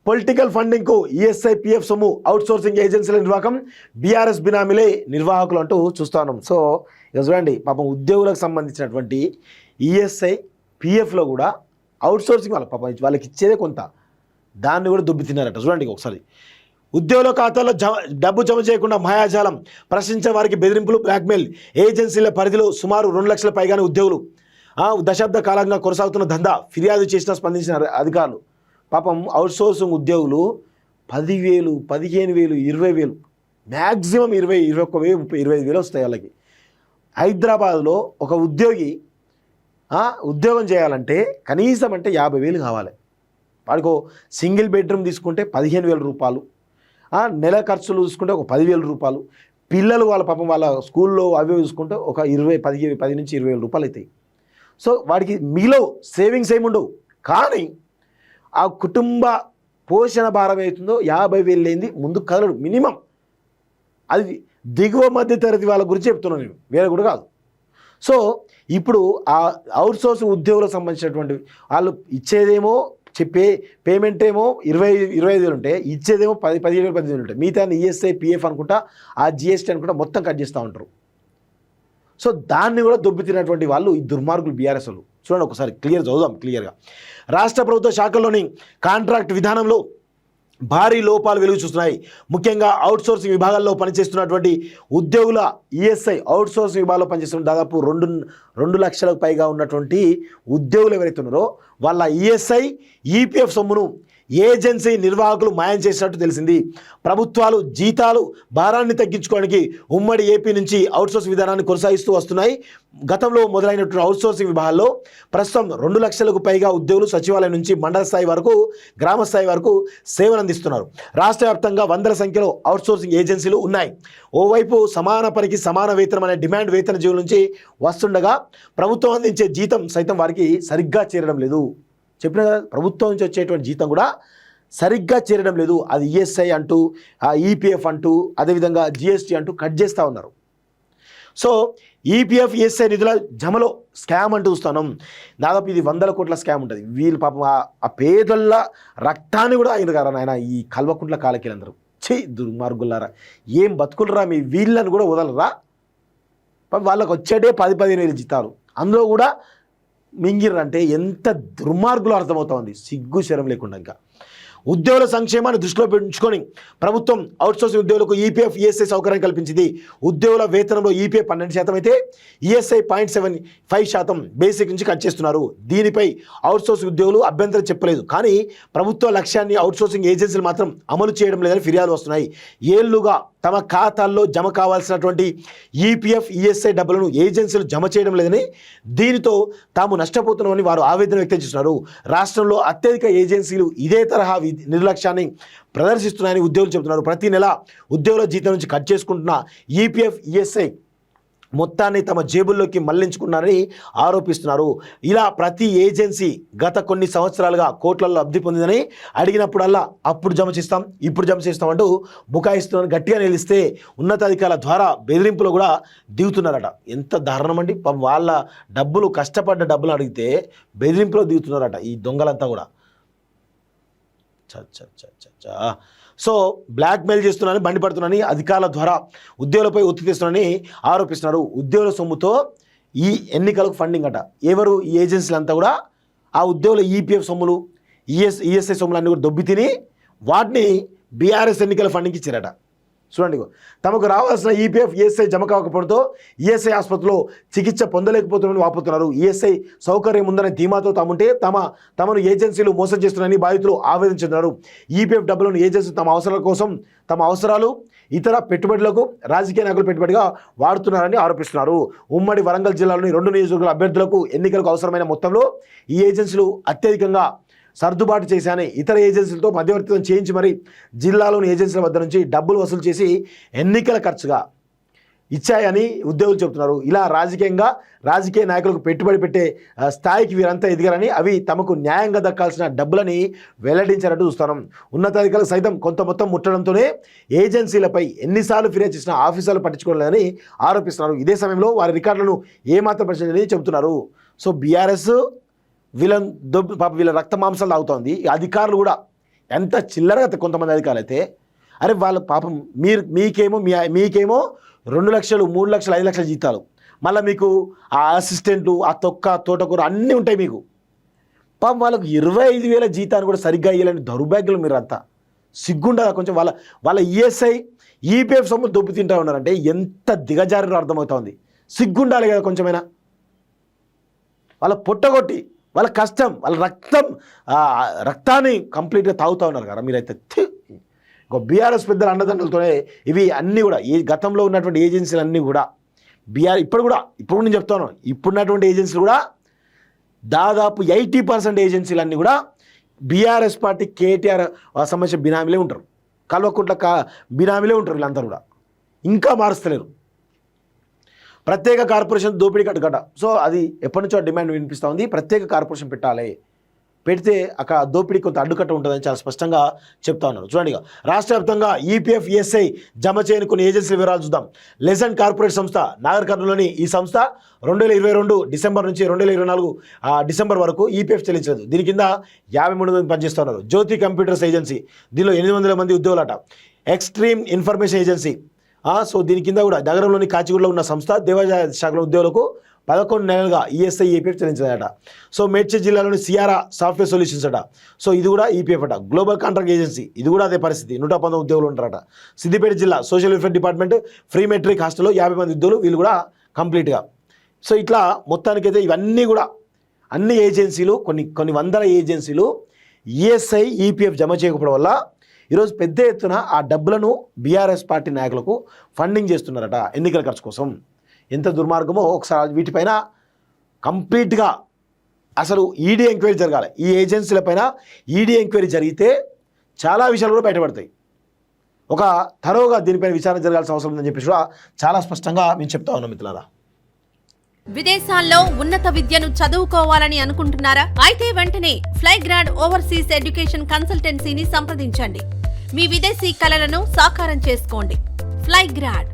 Political ఫండింగ్కు ESI PF సొమ్ము outsourcing ఏజెన్సీల నిర్వాహకం BRS బినామీలే నిర్వాహకులు అంటూ చూస్తా ఉన్నాం. సో ఇక చూడండి, పాపం ఉద్యోగులకు సంబంధించినటువంటి ఈఎస్ఐ పిఎఫ్లో కూడా అవుట్సోర్సింగ్ వాళ్ళకి ఇచ్చేదే కొంత, దాన్ని కూడా దుబ్బి తిన్నారట. చూడండి ఒకసారి, ఉద్యోగుల ఖాతాలో డబ్బు జమ చేయకుండా మాయాజాలం, ప్రశ్నించే వారికి బెదిరింపులు, బ్లాక్మెయిల్, ఏజెన్సీల పరిధిలో సుమారు 2 లక్షల పైగానే ఉద్యోగులు, దశాబ్ద కాలంగా కొనసాగుతున్న దందా, ఫిర్యాదు చేసినా స్పందించిన అధికారులు. పాపం అవుట్సోర్సింగ్ ఉద్యోగులు 10,000, 15,000, 20,000, మ్యాక్సిమం 20, 21,000, 30, 25,000 వస్తాయి వాళ్ళకి. హైదరాబాద్లో ఒక ఉద్యోగి ఉద్యోగం చేయాలంటే కనీసం అంటే 50,000 కావాలి. వాడికి సింగిల్ బెడ్రూమ్ తీసుకుంటే 15,000 రూపాయలు, నెల ఖర్చులు చూసుకుంటే ఒక 10,000 రూపాయలు, పిల్లలు వాళ్ళ పాపం వాళ్ళ స్కూల్లో అవి చూసుకుంటే ఒక 10 నుంచి 20,000 రూపాయలు అవుతాయి. సో వాడికి మిగిలిన సేవింగ్స్ ఏముండవు, కానీ ఆ కుటుంబ పోషణ భారం అవుతుందో 50,000 లేనిది ముందు కదలడు మినిమం. అది దిగువ మధ్య తరగతి వాళ్ళ గురించి చెప్తున్నాను నేను, వేరే కూడా కాదు. సో ఇప్పుడు ఆ అవుట్సోర్సింగ్ ఉద్యోగులకు సంబంధించినటువంటి వాళ్ళు ఇచ్చేదేమో పేమెంట్ ఏమో 20-25,000 ఉంటే ఇచ్చేదేమో 17,000-18,000 ఉంటాయి. మిగతా ఈఎస్ఐ పిఎఫ్ అనుకుంటా, ఆ జిఎస్టీ అనుకుంటా మొత్తం కట్ చేస్తూ ఉంటారు. సో దాన్ని కూడా దొబ్బితినటువంటి వాళ్ళు ఈ దుర్మార్గులు బీఆర్ఎస్ వాళ్ళు. చూడండి ఒకసారి చదువుదాం క్లియర్గా. రాష్ట్ర ప్రభుత్వ శాఖల్లోని కాంట్రాక్ట్ విధానంలో భారీ లోపాలు వెలుగు చూస్తున్నాయి. ముఖ్యంగా అవుట్సోర్సింగ్ విభాగాల్లో పనిచేస్తున్నటువంటి ఉద్యోగుల ఈఎస్ఐ అవుట్సోర్సింగ్ విభాగంలో పనిచేస్తున్న దాదాపు 2 లక్షలకు పైగా ఉన్నటువంటి ఉద్యోగులు ఎవరైతే ఉన్నారో వాళ్ళ ఈఎస్ఐ ఈపీఎఫ్ సొమ్మును ఏజెన్సీ నిర్వాహకులు మాయం చేసినట్టు తెలిసింది. ప్రభుత్వాలు జీతాలు భారాన్ని తగ్గించుకోవడానికి ఉమ్మడి ఏపీ నుంచి అవుట్సోర్స్ విధానాన్ని కొనసాగిస్తూ వస్తున్నాయి. గతంలో మొదలైనటువంటి అవుట్సోర్సింగ్ విభాగాల్లో ప్రస్తుతం 2 లక్షలకు పైగా ఉద్యోగులు సచివాలయం నుంచి మండల స్థాయి వరకు, గ్రామ స్థాయి వరకు సేవలు అందిస్తున్నారు. రాష్ట్ర వ్యాప్తంగా వందల సంఖ్యలో అవుట్సోర్సింగ్ ఏజెన్సీలు ఉన్నాయి. ఓవైపు సమాన పనికి సమాన వేతనం అనే డిమాండ్ వేతన జీవుల నుంచి వస్తుండగా ప్రభుత్వం అందించే జీతం సైతం వారికి సరిగ్గా చేరడం లేదు. చెప్పిన కదా, ప్రభుత్వం నుంచి వచ్చేటువంటి జీతం కూడా సరిగ్గా చేరడం లేదు. అది ఈఎస్ఐ అంటూ, ఈపీఎఫ్ అంటూ, అదేవిధంగా జిఎస్టీ అంటూ కట్ చేస్తూ ఉన్నారు. సో ఈపీఎఫ్ ఈఎస్ఐ నిధుల జమలో స్కామ్ అంటూ చూస్తున్నాం. దాదాపు ఇది 100 కోట్ల స్కామ్ ఉంటుంది. వీళ్ళు పాపం ఆ పేదల రక్తాన్ని కూడా ఆయన గారు ఆయన ఈ కల్వకుంట్ల కాలకీలందరూ దుర్మార్గులారా, ఏం బతుకులరా మీ, వీళ్ళని కూడా వదలరా. వాళ్ళకు వచ్చేటే 10-15 జీతాలు, అందులో కూడా మింగిర్రంటే ఎంత దుర్మార్గులు అర్థమవుతోంది, సిగ్గు శరం లేకుండా. ఇంకా ఉద్యోగుల సంక్షేమాన్ని దృష్టిలో పెంచుకొని ప్రభుత్వం అవుట్సోర్సింగ్ ఉద్యోగులకు ఈపీఎఫ్ ఈఎస్ఐ సౌకర్యం కల్పించింది. ఉద్యోగుల వేతనంలో ఈపీఎఫ్ 12% అయితే ఈఎస్ఐ 0.75% బేసిక్ నుంచి కట్ చేస్తున్నారు. దీనిపై అవుట్సోర్సింగ్ ఉద్యోగులు అభ్యంతరం చెప్పలేదు. కానీ ప్రభుత్వ లక్ష్యాన్ని అవుట్సోర్సింగ్ ఏజెన్సీలు మాత్రం అమలు చేయడం లేదని ఫిర్యాదులు వస్తున్నాయి. ఏళ్లుగా తమ ఖాతాల్లో జమ కావాల్సినటువంటి ఈపీఎఫ్ ఈఎస్ఐ డబ్బులను ఏజెన్సీలు జమ చేయడం లేదని, దీనితో తాము నష్టపోతున్నామని వారు ఆవేదన వ్యక్తం చేస్తున్నారు. రాష్ట్రంలో అత్యధిక ఏజెన్సీలు ఇదే తరహా నిర్లక్ష్యాన్ని ప్రదర్శిస్తున్నాయని ఉద్యోగులు చెబుతున్నారు. ప్రతి నెల ఉద్యోగుల జీతం నుంచి కట్ చేసుకుంటున్న ఈపీఎఫ్ ఈఎస్ఐ మొత్తాన్ని తమ జేబుల్లోకి మళ్లించుకున్నారని ఆరోపిస్తున్నారు. ఇలా ప్రతి ఏజెన్సీ గత కొన్ని సంవత్సరాలుగా కోట్లలో లబ్ధి పొందిందని అడిగినప్పుడల్లా అప్పుడు జమ చేస్తాం, ఇప్పుడు జమ చేస్తాం అంటూ బుకాయిస్తున్నారని గట్టిగా నిలిస్తే ఉన్నతాధికారుల ద్వారా బెదిరింపులు కూడా దిగుతున్నారట. ఎంత దారుణం అండి. వాళ్ళ డబ్బులు, కష్టపడ్డ డబ్బులు అడిగితే బెదిరింపులో దిగుతున్నారట ఈ దొంగలంతా కూడా. సో బ్లాక్మెయిల్ చేస్తున్నారని, మండిపడుతున్నారని అధికారుల ద్వారా ఉద్యోగులపై ఒత్తిడి తెస్తున్నారని ఆరోపిస్తున్నారు. ఉద్యోగుల సొమ్ముతో ఈ ఎన్నికలకు ఫండింగ్ అట. ఎవరు? ఈ ఏజెన్సీలు అంతా కూడా ఆ ఉద్యోగుల ఈపీఎఫ్ సొమ్ములు, ఈఎస్ఐ సొమ్ములు అన్నీ కూడా దొబ్బి తిని వాటిని బీఆర్ఎస్ ఎన్నికల ఫండింగ్ ఇచ్చారట. చూడండి, తమకు రావాల్సిన ఈపీఎఫ్ ఈఎస్ఐ జమ కాకపోవడంతో ఈఎస్ఐ ఆసుపత్రిలో చికిత్స పొందలేకపోతున్నారని వాపోతున్నారు. ఈఎస్ఐ సౌకర్యం ఉందనే ధీమాతో తాముంటే తమను ఏజెన్సీలు మోసం చేస్తున్నారని బాధితులు ఆవేదించుతున్నారు. ఈపీఎఫ్ డబ్బులను ఏజెన్సీ తమ అవసరాల కోసం, తమ అవసరాలు, ఇతర పెట్టుబడులకు రాజకీయ నాయకులు పెట్టుబడిగా వాడుతున్నారని ఆరోపిస్తున్నారు. ఉమ్మడి వరంగల్ జిల్లాలోని 2 నియోజకవర్గాల అభ్యర్థులకు ఎన్నికలకు అవసరమైన మొత్తంలో ఈ ఏజెన్సీలు అత్యధికంగా సర్దుబాటు చేశాని ఇతర ఏజెన్సీలతో మధ్యవర్తిత్వం చేయించి మరి జిల్లాలోని ఏజెన్సీల వద్ద నుంచి డబ్బులు వసూలు చేసి ఎన్నికల ఖర్చుగా ఇచ్చాయని ఉద్యోగులు చెబుతున్నారు. ఇలా రాజకీయ నాయకులకు పెట్టుబడి పెట్టే స్థాయికి వీరంతా ఎదిగారని, అవి తమకు న్యాయంగా దక్కాల్సిన డబ్బులని వెల్లడించారంటూ చూస్తున్నాం. ఉన్నతాధికారులు సైతం కొంత మొత్తం ముట్టడంతోనే ఏజెన్సీలపై ఎన్నిసార్లు ఫిర్యాదు చేసిన ఆఫీసర్లు పట్టించుకోలేదని ఆరోపిస్తున్నారు. ఇదే సమయంలో వారి రికార్డులను ఏమాత్రం పరిశీలించని చెబుతున్నారు. సో బీఆర్ఎస్ వీళ్ళ రక్త మాంసాలు తాగుతోంది. అధికారులు కూడా ఎంత చిల్లరగా కొంతమంది అధికారులు అయితే అరే వాళ్ళ పాపం మీకేమో 2 లక్షలు 3 లక్షలు 5 లక్షల జీతాలు, మళ్ళీ మీకు ఆ అసిస్టెంట్లు ఆ తోటకూర అన్నీ ఉంటాయి మీకు. పాపం వాళ్ళకు 25,000 జీతాన్ని కూడా సరిగ్గా ఇవ్వాలని దౌర్భాగ్యులు మీరు అంతా. సిగ్గుండదా కొంచెం? వాళ్ళ ఈఎస్ఐ ఈపీఎఫ్ సొమ్ము దొబ్బు తింటా ఉన్నారంటే ఎంత దిగజారిలో అర్థమవుతుంది. సిగ్గుండాలి కదా కొంచెమైనా. వాళ్ళ పొట్టగొట్టి వాళ్ళ కష్టం వాళ్ళ రక్తాన్ని కంప్లీట్గా తాగుతూ ఉన్నారు కదా మీరైతే. ఇంకో బీఆర్ఎస్ పెద్దల అండదండలతోనే ఇవి అన్నీ కూడా ఈ గతంలో ఉన్నటువంటి ఏజెన్సీలు అన్నీ కూడా ఇప్పుడు నేను చెప్తాను, ఇప్పుడున్నటువంటి ఏజెన్సీలు కూడా దాదాపు 80% ఏజెన్సీలు అన్నీ కూడా బీఆర్ఎస్ పార్టీ కేటీఆర్ సంబంధించిన బినామీలే ఉంటారు. కల్వకుంట్ల బినామీలే ఉంటారు వీళ్ళందరూ కూడా. ఇంకా మారుస్తలేరు. ప్రత్యేక కార్పొరేషన్ దోపిడీ కట్టుకట. సో అది ఎప్పటి నుంచో డిమాండ్ వినిపిస్తూ ఉంది. ప్రత్యేక కార్పొరేషన్ పెట్టాలి, పెడితే అక్కడ దోపిడీ కొంత అడ్డుకట్ట ఉంటుందని చాలా స్పష్టంగా చెప్తా ఉన్నారు. చూడండి, రాష్ట్ర వ్యాప్తంగా ఈపీఎఫ్ ఈఎస్ఐ జమ చేయని కొన్ని ఏజెన్సీల వివరాలు చూద్దాం. లెజెండ్ కార్పొరేట్ సంస్థ నాగర్ కర్నూలులోని ఈ సంస్థ 2022 డిసెంబర్ నుంచి 2024 డిసెంబర్ వరకు ఈపీఎఫ్ చెల్లించలేదు. దీని కింద 53 మంది పనిచేస్తున్నారు. జ్యోతి కంప్యూటర్స్ ఏజెన్సీ, దీనిలో 800 మంది ఉద్యోగులట. ఎక్స్ట్రీమ్ ఇన్ఫర్మేషన్ ఏజెన్సీ, సో దీని కింద కూడా నగరంలోని కాచిగూడలో ఉన్న సంస్థ దేవాదాయ శాఖలో ఉద్యోగులకు 11 నెలలుగా ఈఎస్ఐ ఈపీఎఫ్ చెల్లించదట. సో మేడ్చల్ జిల్లాలోని సిఆర్ఆ సాఫ్ట్వేర్ సొల్యూషన్స్ అట. సో ఇది కూడా ఈపీఎఫ్ అట. గ్లోబల్ కాంట్రాక్ట్ ఏజెన్సీ, ఇది కూడా అదే పరిస్థితి, 119 ఉద్యోగులు ఉంటారట. సిద్దిపేట జిల్లా social welfare department free metric హాస్టల్లో 50 మంది ఉద్యోగులు, వీళ్ళు కూడా కంప్లీట్గా. సో ఇట్లా మొత్తానికైతే ఇవన్నీ కూడా అన్ని ఏజెన్సీలు కొన్ని వందల ఏజెన్సీలు ఈఎస్ఐ ఈపీఎఫ్ జమ చేయకపోవడం వల్ల ఈరోజు పెద్ద ఎత్తున ఆ డబ్బులను బీఆర్ఎస్ పార్టీ నాయకులకు ఫండింగ్ చేస్తున్నారట ఎన్నికల ఖర్చు కోసం. ఎంత దుర్మార్గమో ఒకసారి వీటిపైన కంప్లీట్గా అసలు ఈడీ ఎంక్వైరీ జరగాలి. ఈ ఏజెన్సీలపైన ఈడీ ఎంక్వైరీ జరిగితే చాలా విషయాలు కూడా బయటపడతాయి. ఒక తరోగా దీనిపైన విచారణ జరగాల్సిన అవసరం ఉందని చెప్పేసి కూడా చాలా స్పష్టంగా మేము చెప్తా ఉన్నాం మిత్రులారా. విదేశాల్లో ఉన్నత విద్యను చదువుకోవాలని అనుకుంటున్నారా? అయితే వెంటనే ఫ్లైగ్రాడ్ ఓవర్సీస్ ఎడ్యుకేషన్ కన్సల్టెన్సీని సంప్రదించండి. మీ విదేశీ కలలను సాకారం చేసుకోండి. ఫ్లైగ్రాడ్